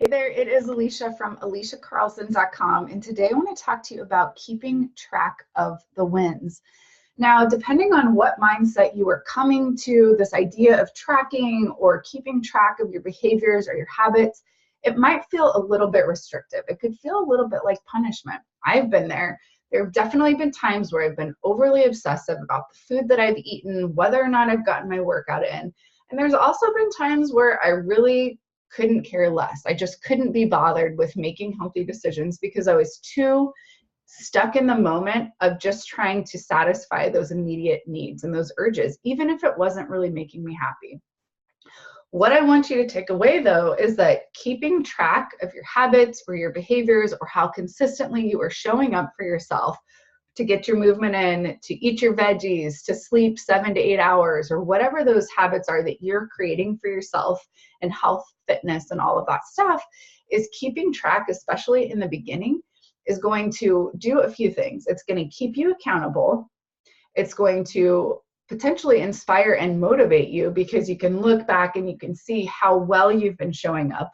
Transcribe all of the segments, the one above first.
Hey there, it is Alicia from aliciacarlson.com, and today I want to talk to you about keeping track of the wins. Now, depending on what mindset you are coming to this idea of tracking or keeping track of your behaviors or your habits, it might feel a little bit restrictive. It could feel a little bit like punishment. I've been there. There have definitely been times where I've been overly obsessive about the food that I've eaten, whether or not I've gotten my workout in. And there's also been times where I really couldn't care less. I just couldn't be bothered with making healthy decisions because I was too stuck in the moment of just trying to satisfy those immediate needs and those urges, even if it wasn't really making me happy. What I want you to take away, though, is that keeping track of your habits or your behaviors or how consistently you are showing up for yourself to get your movement in, to eat your veggies, to sleep 7 to 8 hours, or whatever those habits are that you're creating for yourself and health, fitness, and all of that stuff, is keeping track, especially in the beginning, is going to do a few things. It's going to keep you accountable. It's going to potentially inspire and motivate you because you can look back and you can see how well you've been showing up.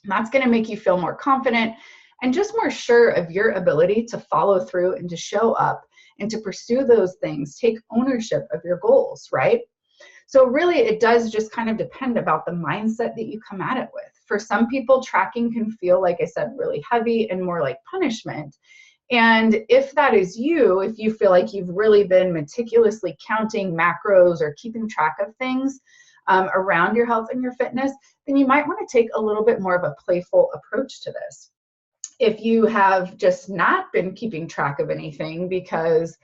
And that's going to make you feel more confident and just more sure of your ability to follow through and to show up and to pursue those things, take ownership of your goals, right? So really, it does just kind of depend about the mindset that you come at it with. For some people, tracking can feel, like I said, really heavy and more like punishment. And if that is you, if you feel like you've really been meticulously counting macros or keeping track of things around your health and your fitness, then you might want to take a little bit more of a playful approach to this. If you have just not been keeping track of anything because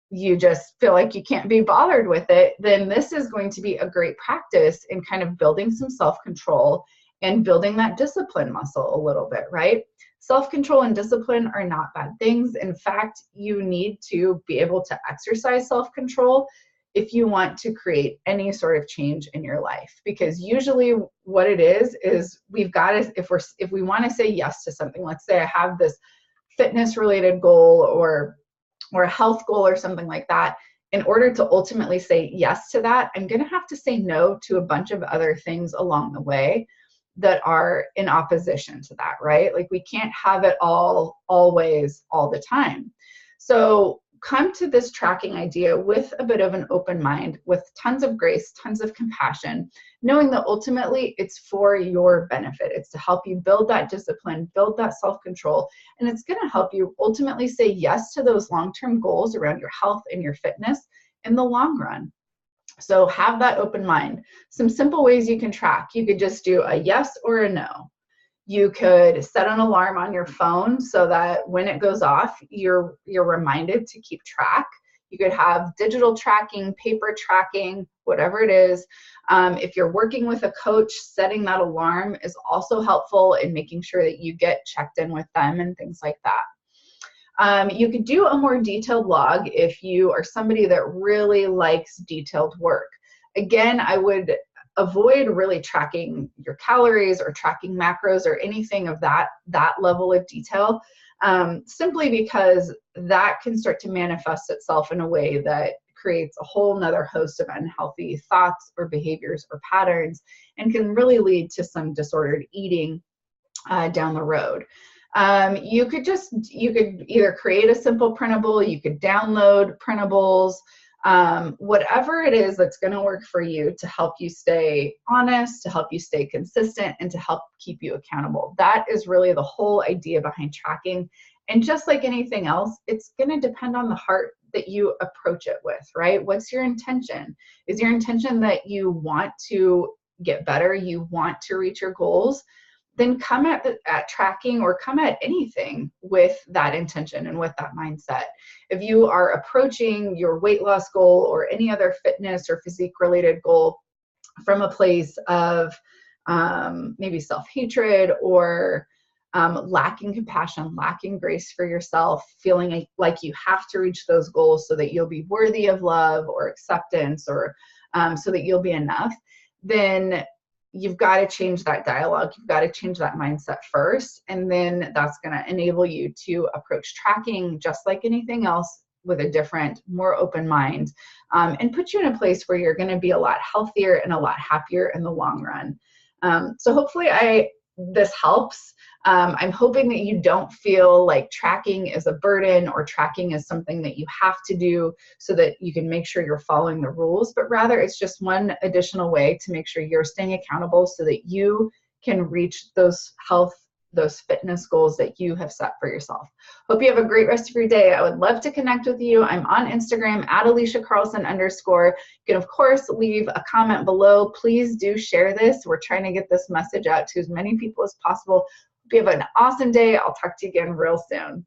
you just feel like you can't be bothered with it, then this is going to be a great practice in kind of building some self-control and building that discipline muscle a little bit, right? Self-control and discipline are not bad things. In fact, you need to be able to exercise self-control if you want to create any sort of change in your life, because usually what it is we've got to, if we want to say yes to something, let's say I have this fitness related goal or a health goal or something like that, in order to ultimately say yes to that, I'm going to have to say no to a bunch of other things along the way that are in opposition to that, right? Like we can't have it all, always, all the time. So come to this tracking idea with a bit of an open mind, with tons of grace, tons of compassion, knowing that ultimately it's for your benefit. It's to help you build that discipline, build that self-control, and it's going to help you ultimately say yes to those long-term goals around your health and your fitness in the long run. So have that open mind. Some simple ways you can track. You could just do a yes or a no. You could set an alarm on your phone so that when it goes off, you're reminded to keep track. You could have digital tracking, paper tracking, whatever it is. If you're working with a coach, setting that alarm is also helpful in making sure that you get checked in with them and things like that. You could do a more detailed log if you are somebody that really likes detailed work. Again, I would avoid really tracking your calories or tracking macros or anything of that level of detail, simply because that can start to manifest itself in a way that creates a whole nother host of unhealthy thoughts or behaviors or patterns and can really lead to some disordered eating down the road. You could either create a simple printable, you could download printables, whatever it is that's going to work for you to help you stay honest, to help you stay consistent, and to help keep you accountable. That is really the whole idea behind tracking. And just like anything else, it's going to depend on the heart that you approach it with, right? What's your intention? Is your intention that you want to get better, you want to reach your goals? Then come at tracking or come at anything with that intention and with that mindset. If you are approaching your weight loss goal or any other fitness or physique related goal from a place of maybe self-hatred or lacking compassion, lacking grace for yourself, feeling like you have to reach those goals so that you'll be worthy of love or acceptance or so that you'll be enough, then you've got to change that dialogue. You've got to change that mindset first. And then that's going to enable you to approach tracking just like anything else with a different, more open mind, and put you in a place where you're going to be a lot healthier and a lot happier in the long run. So hopefully I this helps. I'm hoping that you don't feel like tracking is a burden or tracking is something that you have to do so that you can make sure you're following the rules, but rather it's just one additional way to make sure you're staying accountable so that you can reach those health, those fitness goals that you have set for yourself. Hope you have a great rest of your day. I would love to connect with you. I'm on Instagram at @AliciaCarlson_. You can, of course, leave a comment below. Please do share this. We're trying to get this message out to as many people as possible. Hope you have an awesome day. I'll talk to you again real soon.